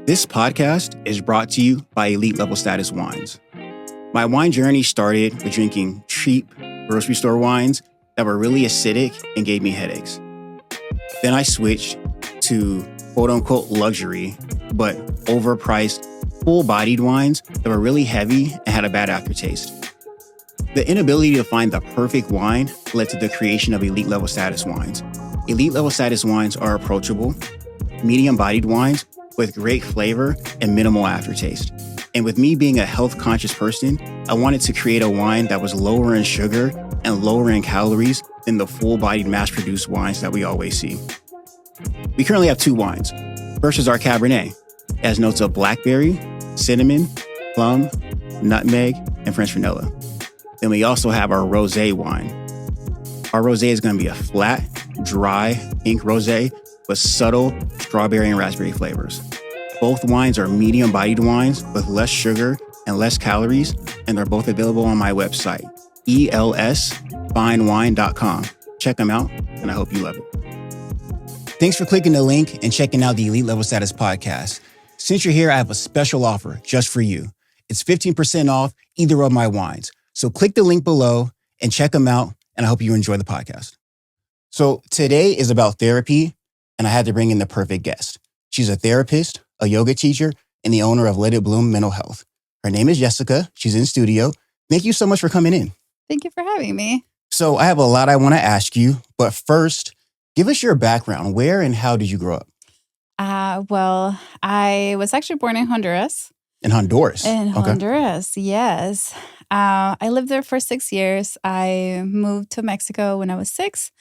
This podcast is brought to you by Elite Level Status Wines. My wine journey started with drinking cheap grocery store wines that were really acidic and gave me headaches. Then I switched to quote-unquote luxury, but overpriced, full-bodied wines that were really heavy and had a bad aftertaste. The inability to find the perfect wine led to the creation of Elite Level Status Wines. Elite Level Status Wines are approachable, medium-bodied wines with great flavor and minimal aftertaste. And with me being a health-conscious person, I wanted to create a wine that was lower in sugar and lower in calories than the full-bodied mass-produced wines that we always see. We currently have two wines. First is our Cabernet. It has notes of blackberry, cinnamon, plum, nutmeg, and French vanilla. Then we also have our rosé wine. Our rosé is going to be a flat, dry, pink rosé with subtle strawberry and raspberry flavors. Both wines are medium-bodied wines with less sugar and less calories, and they're both available on my website, elsfinewine.com. Check them out, and I hope you love it. Thanks for clicking the link and checking out the Elite Level Status podcast. Since you're here, I have a special offer just for you. It's 15% off either of my wines. So click the link below and check them out, and I hope you enjoy the podcast. So today is about therapy, and I had to bring in the perfect guest. She's a therapist, a yoga teacher, and the owner of Let It Bloom Mental Health. Her name is Yessica. She's in studio. Thank you so much for coming in. Thank you for having me. So I have a lot I want to ask you, but first, give us your background. Where and how did you grow up? Well, I was actually born in Honduras. In Honduras? In Okay. Honduras, yes. I lived there for 6 years. I moved to Mexico when I was 6.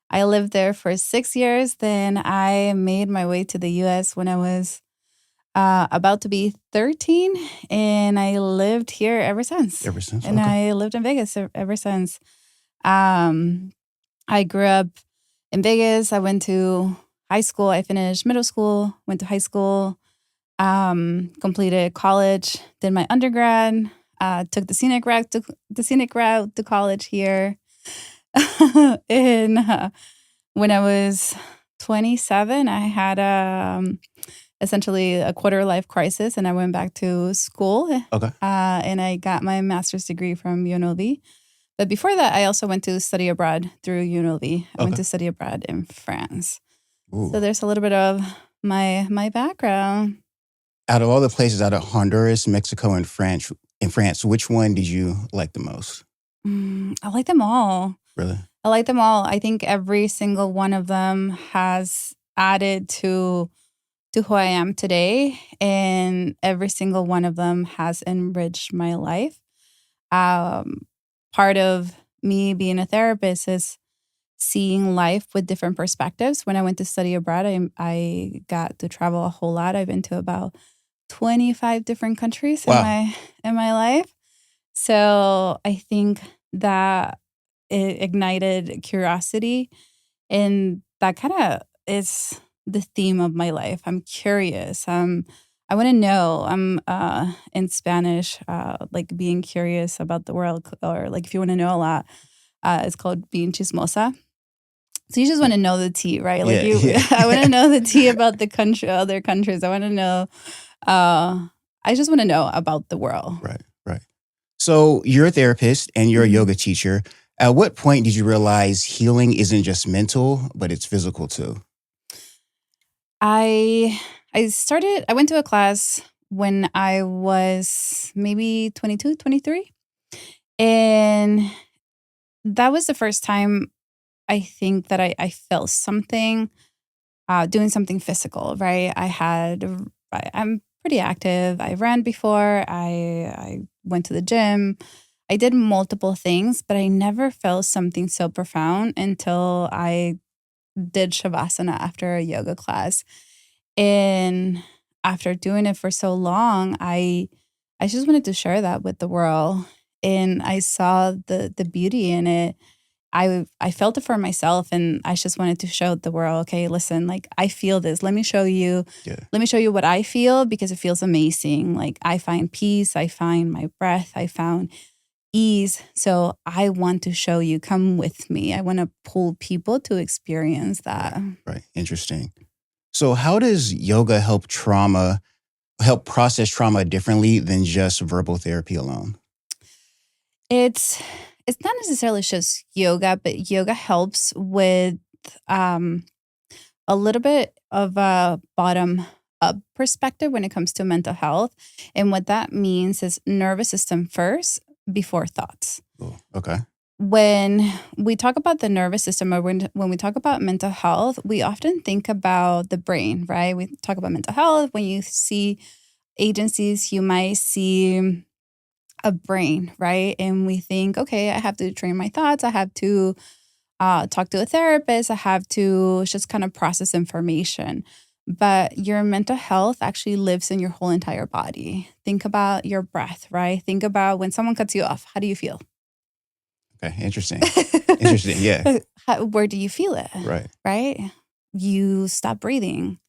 I lived there for 6 years. Then I made my way to the U.S. when I was about to be 13. And I lived here ever since. Ever since? And Okay. I lived in Vegas ever since. I grew up in Vegas. I went to high school. I finished middle school, went to high school, completed college, did my undergrad, took the scenic route to college here. And when I was 27, I had essentially a quarter life crisis, and I went back to school. Okay. And I got my master's degree from UNLV. But before that, I also went to study abroad through UNLV. I went to study abroad in France. Ooh. So there's a little bit of my background. Out of all the places, out of Honduras, Mexico, and France, which one did you like the most? I like them all. Really? I like them all. I think every single one of them has added to who I am today, and every single one of them has enriched my life. Part of me being a therapist is seeing life with different perspectives. When I went to study abroad, I got to travel a whole lot. I've been to about 25 different countries Wow. in my life. So I think that it ignited curiosity, and that kind of is the theme of my life. I'm curious. I want to know. I'm in Spanish, like being curious about the world, or like if you want to know a lot, it's called being chismosa. So you just want to know the tea, right? Like I want to know the tea about the country, other countries. I want to know. I just want to know about the world. Right. So you're a therapist and you're a yoga teacher. At what point did you realize healing isn't just mental, but it's physical too? I went to a class when I was maybe 22, 23. And that was the first time I think that I felt something, doing something physical, right? I'm pretty active. I ran before. I went to the gym. I did multiple things, but I never felt something so profound until I did Shavasana after a yoga class. And after doing it for so long, I just wanted to share that with the world. And I saw the beauty in it. I felt it for myself, and I just wanted to show the world, okay, listen, like I feel this. Let me show you. Yeah. Let me show you what I feel, because it feels amazing. Like I find peace. I find my breath. I found ease. So I want to show you, come with me. I want to pull people to experience that. Right. Interesting. So how does yoga help trauma help process trauma differently than just verbal therapy alone? It's not necessarily just yoga, but yoga helps with um, a little bit of a bottom up perspective when it comes to mental health. And what that means is nervous system first before thoughts. Oh, okay. When we talk about the nervous system or when we talk about mental health, we often think about the brain, right? We talk about mental health. When you see agencies, you might see a brain, right? And we think, okay, I have to train my thoughts. I have to talk to a therapist. I have to just kind of process information. But your mental health actually lives in your whole entire body. Think about your breath, right? Think about when someone cuts you off. How do you feel? Okay. Interesting. Interesting. Yeah. Where do you feel it? Right. Right? You stop breathing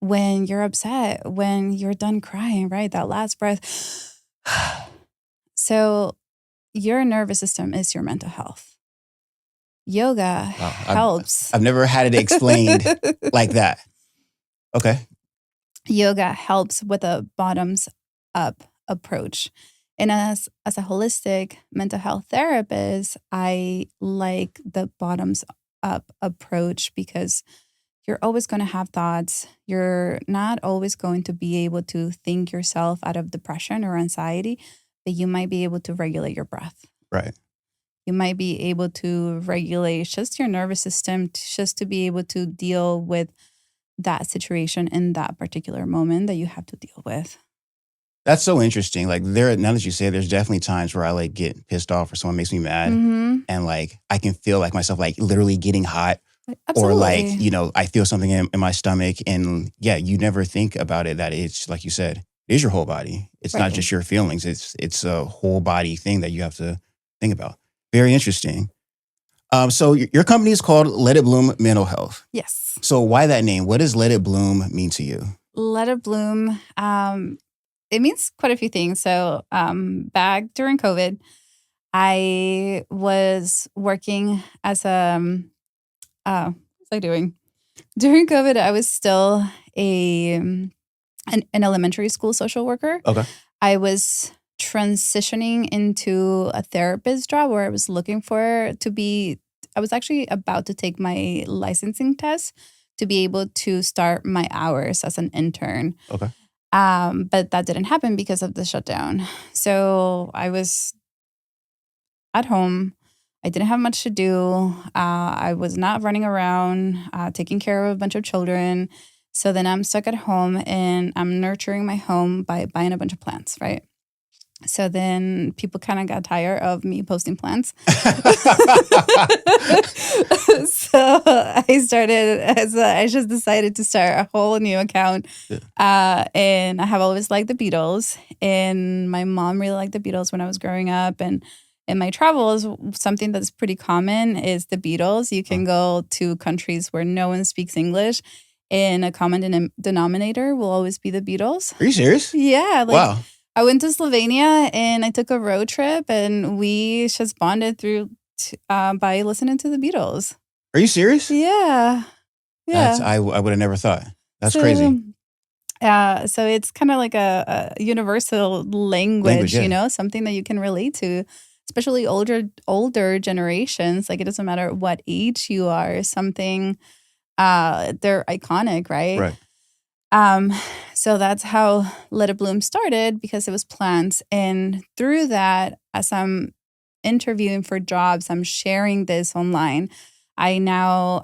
when you're upset, when you're done crying, right? That last breath. So your nervous system is your mental health. Yoga Wow. helps. I've never had it explained like that. Okay. Yoga helps with a bottoms up approach. And as a holistic mental health therapist, I like the bottoms up approach because you're always going to have thoughts. You're not always going to be able to think yourself out of depression or anxiety, but you might be able to regulate your breath. Right. You might be able to regulate just your nervous system just to be able to deal with that situation in that particular moment that you have to deal with. That's so interesting. Like now that you say it, there's definitely times where I like get pissed off or someone makes me mad and like I can feel like myself like literally getting hot. Absolutely. Or like, you know, I feel something in my stomach and yeah, you never think about it that it's like you said, it is your whole body. It's not just your feelings. It's a whole body thing that you have to think about. Very interesting. So your company is called Let It Bloom Mental Health. Yes. So why that name? What does Let It Bloom mean to you? Let It Bloom, it means quite a few things. So back during COVID, I was working as what was I doing? During COVID, I was still an elementary school social worker. Okay. I was transitioning into a therapist job where I was looking I was actually about to take my licensing test to be able to start my hours as an intern. Okay. But that didn't happen because of the shutdown. So I was at home. I didn't have much to do. I was not running around, taking care of a bunch of children. So then I'm stuck at home and I'm nurturing my home by buying a bunch of plants, right? So then people kind of got tired of me posting plants. So I just decided to start a whole new account. Yeah. And I have always liked the Beatles. And my mom really liked the Beatles when I was growing up. And in my travels, something that's pretty common is the Beatles. You can go to countries where no one speaks English, and a common denominator will always be the Beatles. Are you serious? Yeah. Wow. I went to Slovenia and I took a road trip, and we just bonded through by listening to the Beatles. Are you serious? Yeah. Yeah. I would have never thought. That's crazy. So it's kind of like a universal language, yeah. you know, something that you can relate to, especially older generations. Like it doesn't matter what age you are, something, they're iconic, right? Right. So that's how Let It Bloom started, because it was plants. And through that, as I'm interviewing for jobs, I'm sharing this online. I now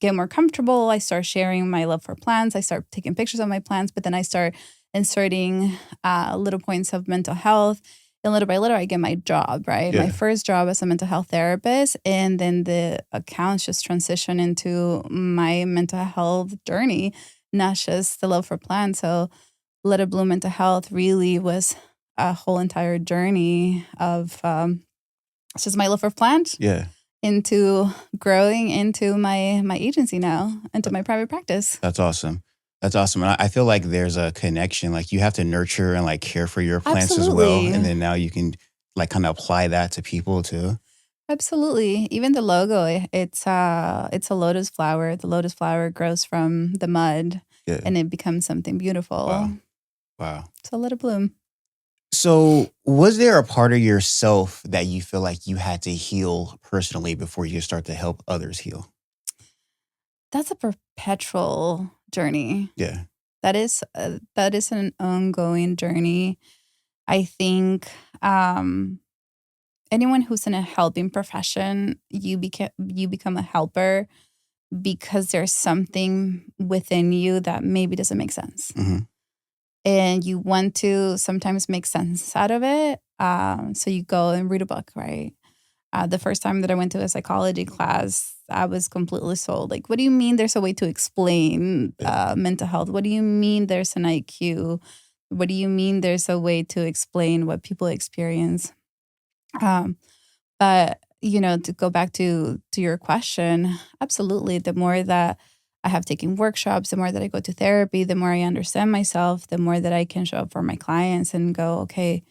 get more comfortable. I start sharing my love for plants. I start taking pictures of my plants, but then I start inserting little points of mental health. And little by little, I get my job, right? Yeah. My first job as a mental health therapist. And then the accounts just transition into my mental health journey, not just the love for plants. So Let It Bloom Mental Health really was a whole entire journey of just my love for plants. Yeah. Into growing into my agency now, into my private practice. That's awesome. That's awesome. And I feel like there's a connection. Like you have to nurture and like care for your plants as well. And then now you can like kind of apply that to people too. Absolutely. Even the logo, it's a lotus flower. The lotus flower grows from the mud and it becomes something beautiful. Wow. Wow. So let it bloom. So was there a part of yourself that you feel like you had to heal personally before you start to help others heal? That's a perpetual journey. Yeah. That is an ongoing journey. I think anyone who's in a helping profession, you become a helper because there's something within you that maybe doesn't make sense. Hmm. And you want to sometimes make sense out of it. So you go and read a book, right? The first time that I went to a psychology class, I was completely sold. Like, what do you mean there's a way to explain mental health? What do you mean there's an IQ? What do you mean there's a way to explain what people experience? But to go back to your question, absolutely. The more that I have taken workshops, the more that I go to therapy, the more I understand myself, the more that I can show up for my clients and go, okay,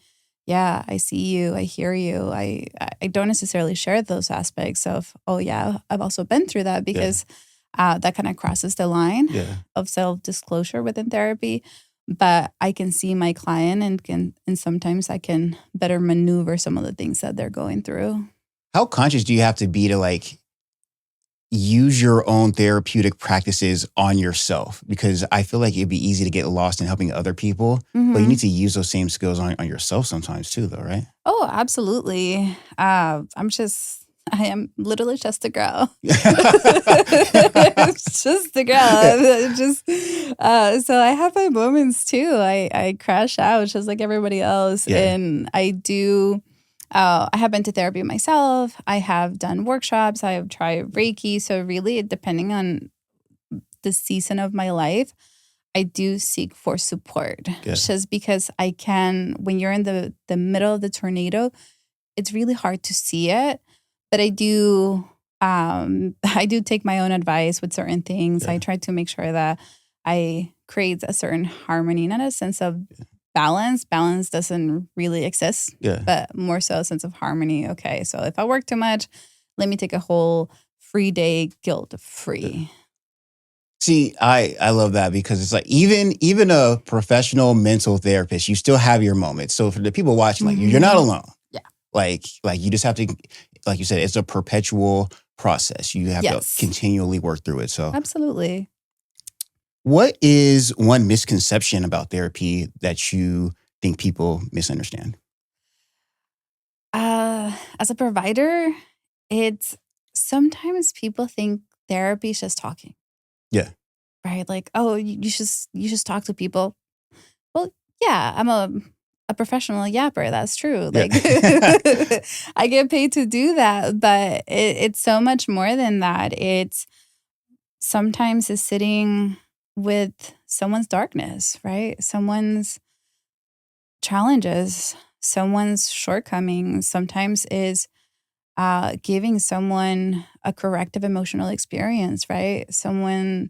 yeah, I see you, I hear you. I don't necessarily share those aspects of, oh yeah, I've also been through that because that kind of crosses the line Yeah. of self-disclosure within therapy. But I can see my client and sometimes I can better maneuver some of the things that they're going through. How conscious do you have to be to like use your own therapeutic practices on yourself? Because I feel like it'd be easy to get lost in helping other people, but you need to use those same skills on yourself sometimes too, though, right? Oh, absolutely. I am literally just a girl. It's just a girl. So I have my moments too. I crash out just like everybody else. Yeah. And I do, I have been to therapy myself. I have done workshops. I have tried Reiki. So really, depending on the season of my life, I do seek for support. Good. Just because when you're in the middle of the tornado, it's really hard to see it. But I do take my own advice with certain things. Yeah. I try to make sure that I create a certain harmony, not a sense of balance. Balance doesn't really exist, but more so a sense of harmony. Okay, so if I work too much, let me take a whole free day guilt-free. Yeah. See, I love that because it's like even a professional mental therapist, you still have your moments. So for the people watching, like you're not alone. Yeah. Like you just have to, like you said, it's a perpetual process. You have to continually work through it. So absolutely. What is one misconception about therapy that you think people misunderstand? As a provider, it's sometimes people think therapy is just talking. Yeah. Right? Like, oh, you just talk to people. Well, yeah, I'm a professional yapper. That's true. Like, I get paid to do that, but it's so much more than that. It's sometimes is sitting with someone's darkness, right? Someone's challenges, someone's shortcomings. Sometimes is giving someone a corrective emotional experience, right? Someone's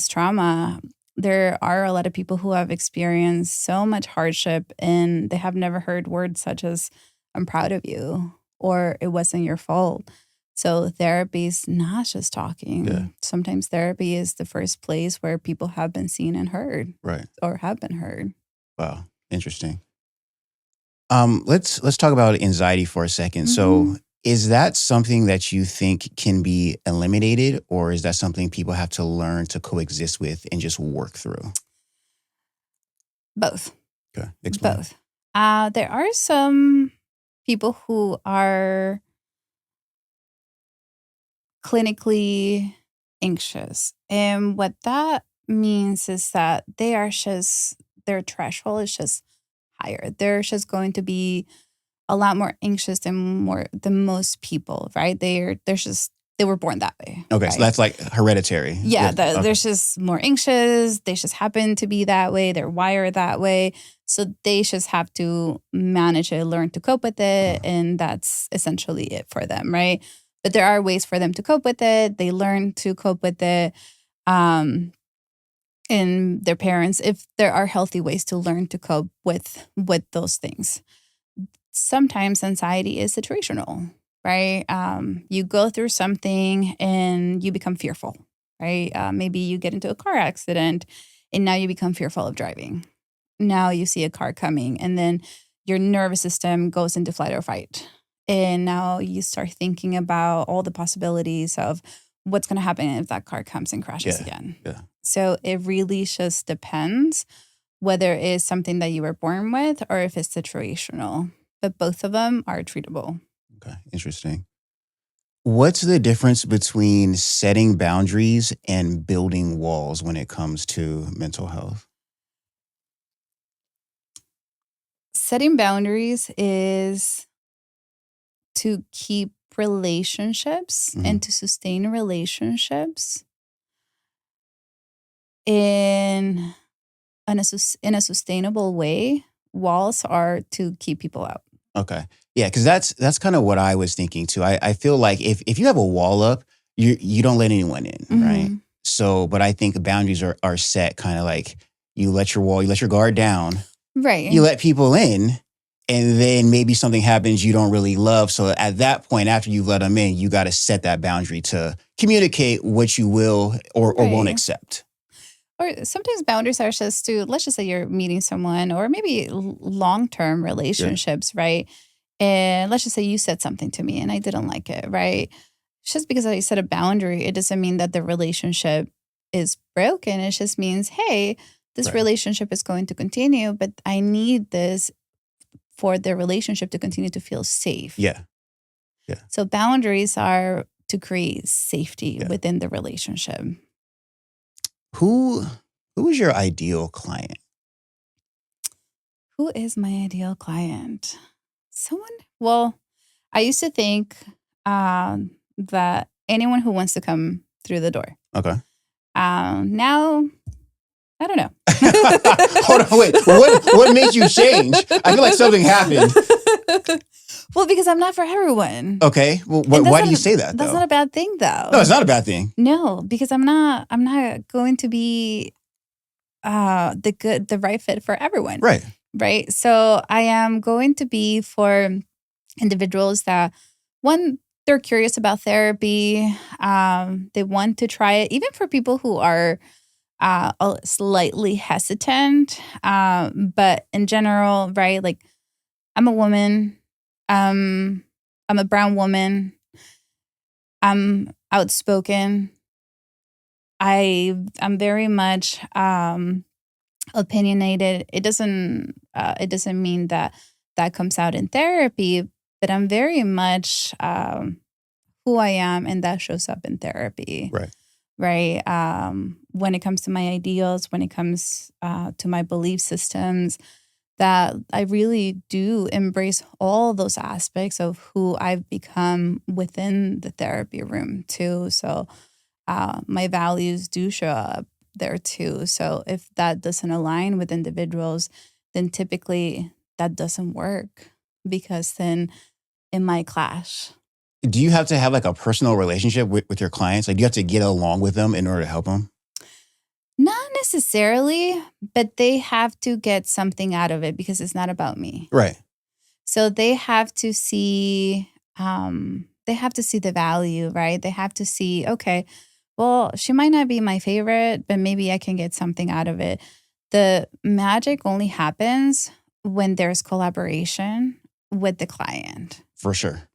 trauma. There are a lot of people who have experienced so much hardship and they have never heard words such as, I'm proud of you, or it wasn't your fault. So therapy is not just talking. Yeah. Sometimes therapy is the first place where people have been seen and heard. Right. Or have been heard. Wow. Interesting. Let's talk about anxiety for a second. So is that something that you think can be eliminated, or is that something people have to learn to coexist with and just work through? Both. Okay. Explain. Both. There are some people who are clinically anxious. And what that means is that their threshold is just higher. They're just going to be a lot more anxious than most people, right? They were born that way. Okay, right? so that's like hereditary. Yeah, they're just more anxious. They just happen to be that way. They're wired that way. So they just have to manage it, learn to cope with it. And that's essentially it for them, right? But there are ways for them to cope with it. They learn to cope with it. And their parents, if there are healthy ways to learn to cope with those things. Sometimes anxiety is situational, right? You go through something and you become fearful, right? Maybe you get into a car accident and now you become fearful of driving. now you see a car coming, and then your nervous system goes into flight or fight. And now you start thinking about all the possibilities of what's going to happen if that car comes and crashes again. Yeah. So it really just depends whether it's something that you were born with or if it's situational. But both of them are treatable. Okay, interesting. What's the difference between setting boundaries and building walls when it comes to mental health? Setting boundaries is to keep relationships and to sustain relationships in a sustainable way. Walls are to keep people out. Okay. Yeah, because that's kind of what I was thinking too. I feel like if you have a wall up, you don't let anyone in, right? So, but I think boundaries are set kind of like you let your guard down. Right. You let people in, and then maybe something happens you don't really love. So at that point, after you've let them in, you got to set that boundary to communicate what you will or won't accept. Or sometimes boundaries are just to, let's just say you're meeting someone or maybe long-term relationships, right? And let's just say you said something to me and I didn't like it, right? Just because I set a boundary, it doesn't mean that the relationship is broken. It just means, hey, this relationship is going to continue, but I need this for the relationship to continue to feel safe. Yeah. So boundaries are to create safety within the relationship. Who is your ideal client? Who is my ideal client? Well, I used to think that anyone who wants to come through the door. Okay. Now, I don't know. Hold on, wait. What made you change? I feel like something happened. Well, because I'm not for everyone. Okay. Well, why do you say that, though? That's not a bad thing, though. No, it's not a bad thing. No, because I'm not going to be the right fit for everyone. Right. So I am going to be for individuals that, one, they're curious about therapy. They want to try it. Even for people who are slightly hesitant. But in general, right, like I'm a woman. I'm a brown woman. I'm outspoken. I'm very much opinionated. It doesn't mean that comes out in therapy, but I'm very much who I am, and that shows up in therapy. Right. When it comes to my ideals, when it comes to my belief systems, that I really do embrace all those aspects of who I've become within the therapy room too. So my values do show up there too. So if that doesn't align with individuals, then typically that doesn't work, because then it might clash. Do you have to have like a personal relationship with your clients? Like, do you have to get along with them in order to help them? Not necessarily, but they have to get something out of it, because it's not about me. Right. So they have to see the value, right? They have to see, okay, well, she might not be my favorite, but maybe I can get something out of it. The magic only happens when there's collaboration with the client. For sure.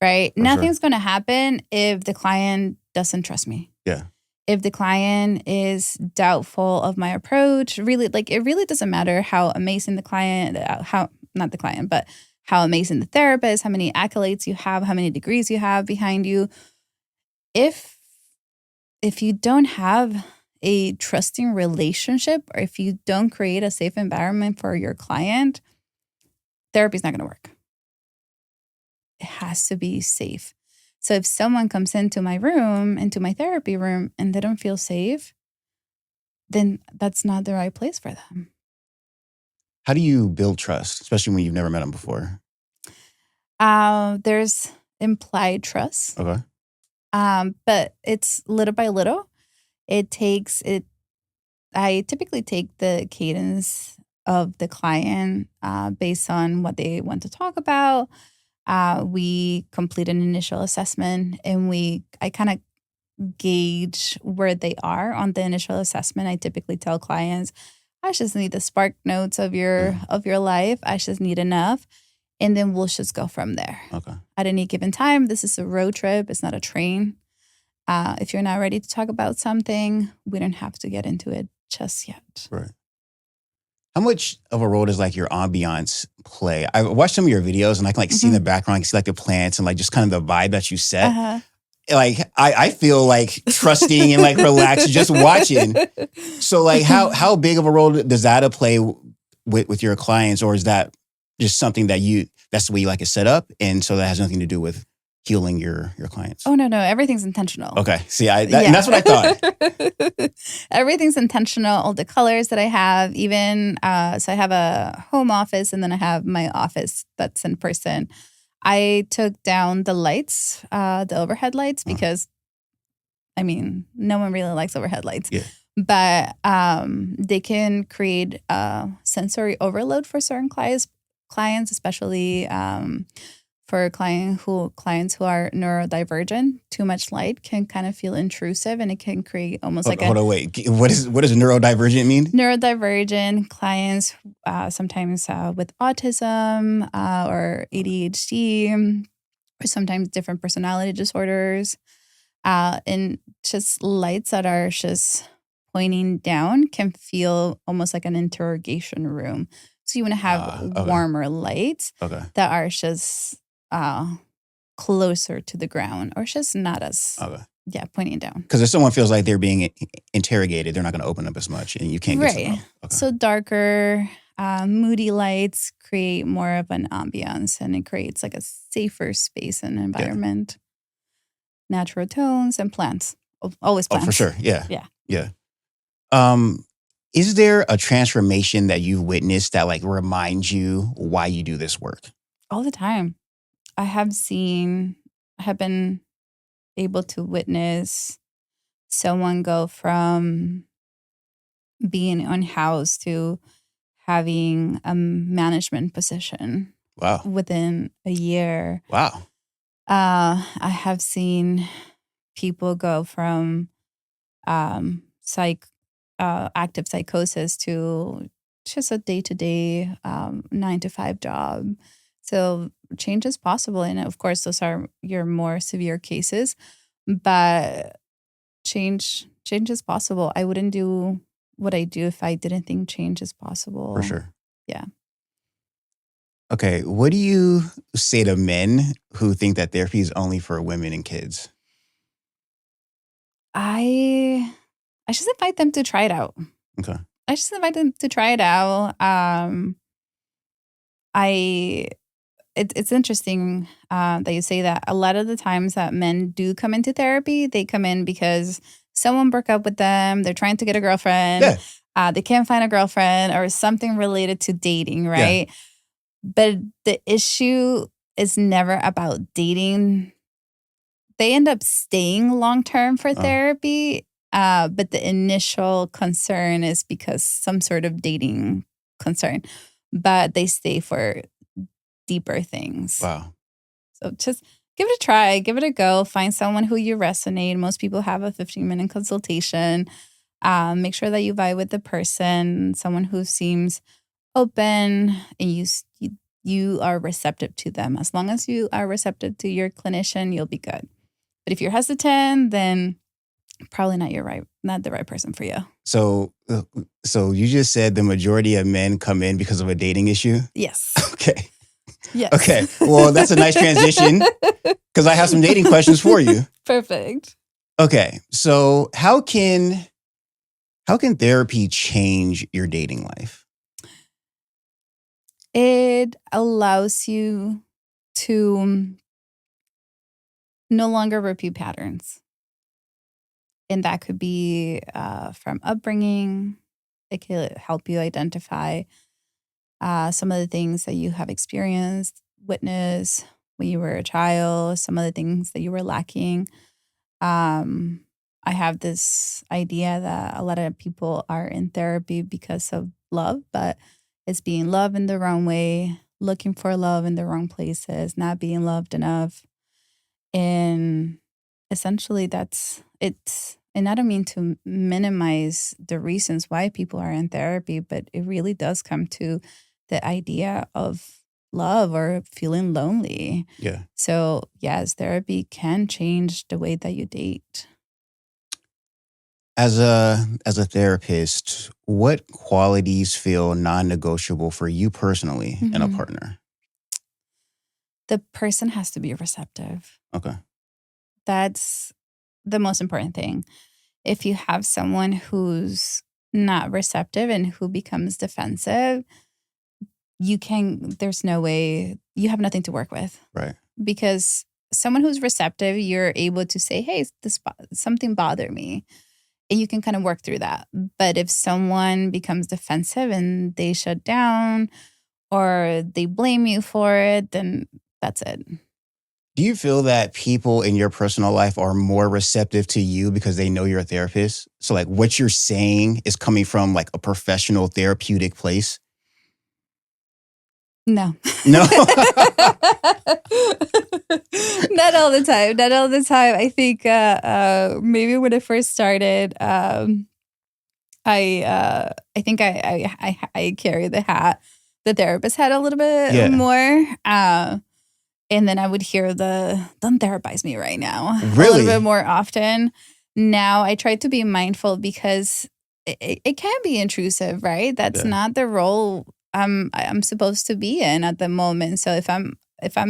Right? Nothing's going to happen if the client doesn't trust me. Yeah. If the client is doubtful of my approach, really, like, it really doesn't matter how amazing the client, how amazing the therapist, how many accolades you have, how many degrees you have behind you. If you don't have a trusting relationship, or if you don't create a safe environment for your client, therapy is not going to work. It has to be safe. So if someone comes into my room, into my therapy room, and they don't feel safe, then that's not the right place for them. How do you build trust, especially when you've never met them before? There's implied trust. Okay. But it's little by little. I typically take the cadence of the client based on what they want to talk about. We complete an initial assessment, and I kind of gauge where they are on the initial assessment. I typically tell clients, I just need the spark notes of your life. I just need enough. And then we'll just go from there. Okay. At any given time, this is a road trip. It's not a train. If you're not ready to talk about something, we don't have to get into it just yet. Right. How much of a role does like your ambiance play? I watched some of your videos and I can like see in the background, I can see like the plants and like just kind of the vibe that you set. Like I feel like trusting and like relaxed just watching. So like how big of a role does that play with your clients, or is that just something that's the way you like it set up, and so that has nothing to do with healing your clients? Oh no, everything's intentional. Okay, see, and that's what I thought. Everything's intentional. All the colors that I have, even so, I have a home office and then I have my office that's in person. I took down the lights, the overhead lights, because, I mean, no one really likes overhead lights. Yeah. But they can create sensory overload for certain clients, especially for clients who are neurodivergent. Too much light can kind of feel intrusive, and it can create almost like hold on, wait. What does neurodivergent mean? Neurodivergent clients, sometimes with autism or ADHD, or sometimes different personality disorders, and just lights that are just pointing down can feel almost like an interrogation room. So you want to have warmer lights that are just closer to the ground, or just not as pointing down. Because if someone feels like they're being interrogated, they're not going to open up as much, and you can't get to them. So darker, moody lights create more of an ambiance, and it creates like a safer space and environment. Natural tones and plants. Always plants. Oh, for sure. Yeah. Yeah. Is there a transformation that you've witnessed that like reminds you why you do this work? All the time. I have been able to witness someone go from being unhoused to having a management position. Wow. Within a year. Wow. I have seen people go from active psychosis to just a day-to-day 9-to-5 job. So change is possible. And of course, those are your more severe cases, but change is possible. I wouldn't do what I do if I didn't think change is possible. For sure. Yeah. Okay. What do you say to men who think that therapy is only for women and kids? I just invite them to try it out. Okay. I just invite them to try it out. It's interesting that you say that. A lot of the times that men do come into therapy, they come in because someone broke up with them. They're trying to get a girlfriend. Yeah. They can't find a girlfriend, or something related to dating, right? Yeah. But the issue is never about dating. They end up staying long-term for therapy. But the initial concern is because some sort of dating concern, but they stay for deeper things. Wow. So just give it a try, give it a go, find someone who you resonate. Most people have a 15-minute consultation. Make sure that you vibe with the person, someone who seems open, and you are receptive to them. As long as you are receptive to your clinician, you'll be good. But if you're hesitant, then probably not the right person for you. So you just said the majority of men come in because of a dating issue? Yes. Okay. Yes. Okay. Well, that's a nice transition, because I have some dating questions for you. Perfect. Okay. So how can therapy change your dating life? It allows you to no longer repeat patterns. And that could be from upbringing. It could help you identify some of the things that you have experienced, witnessed when you were a child, some of the things that you were lacking. I have this idea that a lot of people are in therapy because of love, but it's being loved in the wrong way, looking for love in the wrong places, not being loved enough. And essentially that's it. and I don't mean to minimize the reasons why people are in therapy, but it really does come to the idea of love or feeling lonely. Yeah. So, yes, therapy can change the way that you date. As a therapist, what qualities feel non-negotiable for you personally in a Mhm. partner? The person has to be receptive. Okay. That's the most important thing. If you have someone who's not receptive and who becomes defensive, there's no way, you have nothing to work with. Right. Because someone who's receptive, you're able to say, hey, something bothered me. And you can kind of work through that. But if someone becomes defensive and they shut down or they blame you for it, then that's it. Do you feel that people in your personal life are more receptive to you because they know you're a therapist? So like what you're saying is coming from like a professional therapeutic place? No. No. Not all the time. Not all the time. I think maybe when I first started, I think I carry the hat. The therapist had a little bit Yeah. more. And then I would hear don't therapize me right now. A Really? little bit more often. Now I try to be mindful because it can be intrusive, right? That's Yeah. not the role I'm supposed to be in at the moment. So if I'm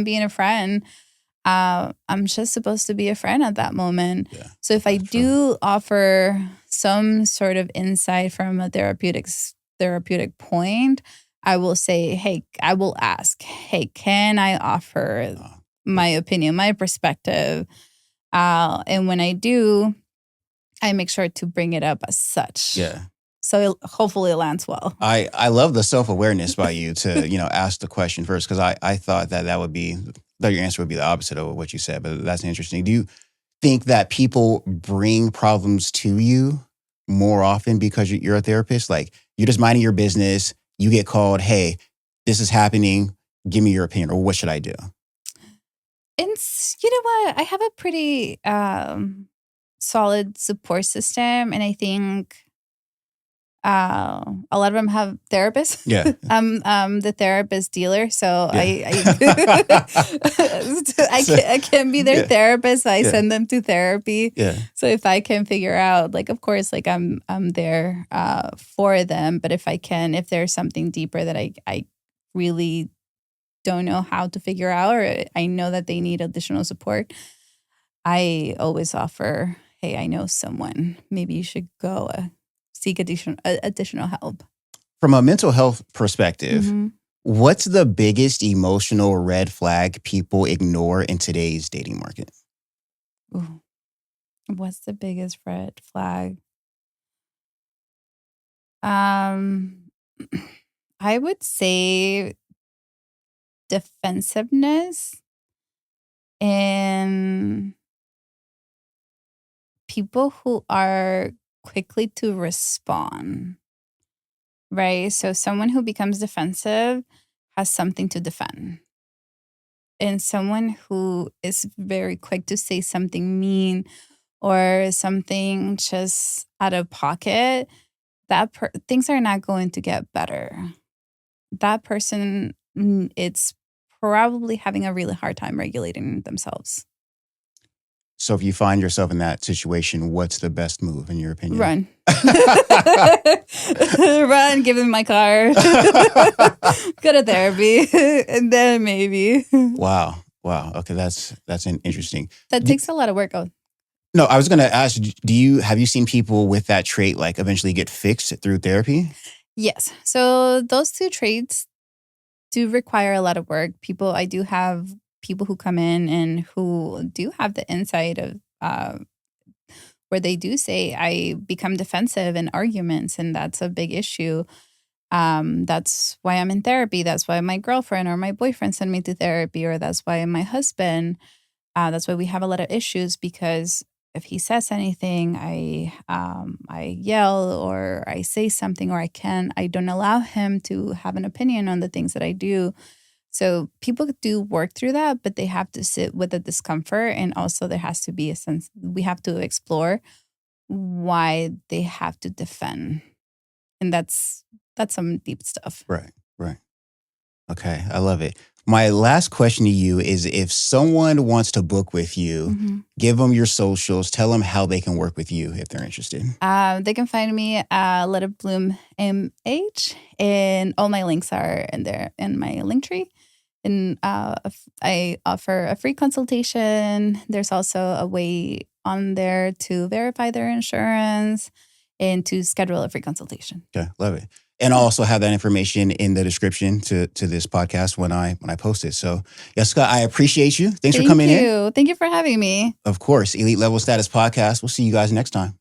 being a friend, I'm just supposed to be a friend at that moment. Yeah. So if I That's true. do offer some sort of insight from a therapeutic point, I will say, hey, I will ask, hey, can I offer my opinion, my perspective? And when I do, I make sure to bring it up as such. Yeah. So hopefully it lands well. I love the self-awareness by you to, ask the question first, because I thought that your answer would be the opposite of what you said, but that's interesting. Do you think that people bring problems to you more often because you're a therapist? Like you're just minding your business, you get called, hey, this is happening, give me your opinion, or what should I do? And you know what? I have a pretty solid support system, and I think a lot of them have therapists. Yeah. I'm the therapist dealer, so Yeah. I can be their Yeah. therapist. So I Yeah. send them to therapy. Yeah. So if I can figure out, like, of course, like I'm there for them. But if there's something deeper that I really don't know how to figure out, or I know that they need additional support, I always offer, hey, I know someone. Maybe you should go seek additional help. From a mental health perspective, Mhm. what's the biggest emotional red flag people ignore in today's dating market? Ooh. What's the biggest red flag? I would say defensiveness and people who are quickly to respond, right? So someone who becomes defensive has something to defend. And someone who is very quick to say something mean or something just out of pocket, things are not going to get better. That person, it's probably having a really hard time regulating themselves. So if you find yourself in that situation, what's the best move in your opinion? Run. Run, give them my car. Go to therapy. And then maybe. Wow. Okay, that's interesting. That takes a lot of work. Oh. No, I was going to ask, have you seen people with that trait like eventually get fixed through therapy? Yes. So those two traits do require a lot of work. I do have people who come in and who do have the insight of where they do say, I become defensive in arguments, and that's a big issue. That's why I'm in therapy. That's why my girlfriend or my boyfriend sent me to therapy, or that's why my husband. That's why we have a lot of issues, because if he says anything, I yell or I say something, or I don't allow him to have an opinion on the things that I do. So people do work through that, but they have to sit with the discomfort. And also there has to be a sense, we have to explore why they have to defend. And that's some deep stuff. Right. Okay, I love it. My last question to you is, if someone wants to book with you, give them your socials, tell them how they can work with you if they're interested. They can find me at Let It Bloom MH, and all my links are in there in my link tree. And I offer a free consultation. There's also a way on there to verify their insurance and to schedule a free consultation. Okay, love it. And I'll also have that information in the description to this podcast when I post it. So, Yessica, I appreciate you. Thanks for coming in. Thank you for having me. Of course, Elite Level Status Podcast. We'll see you guys next time.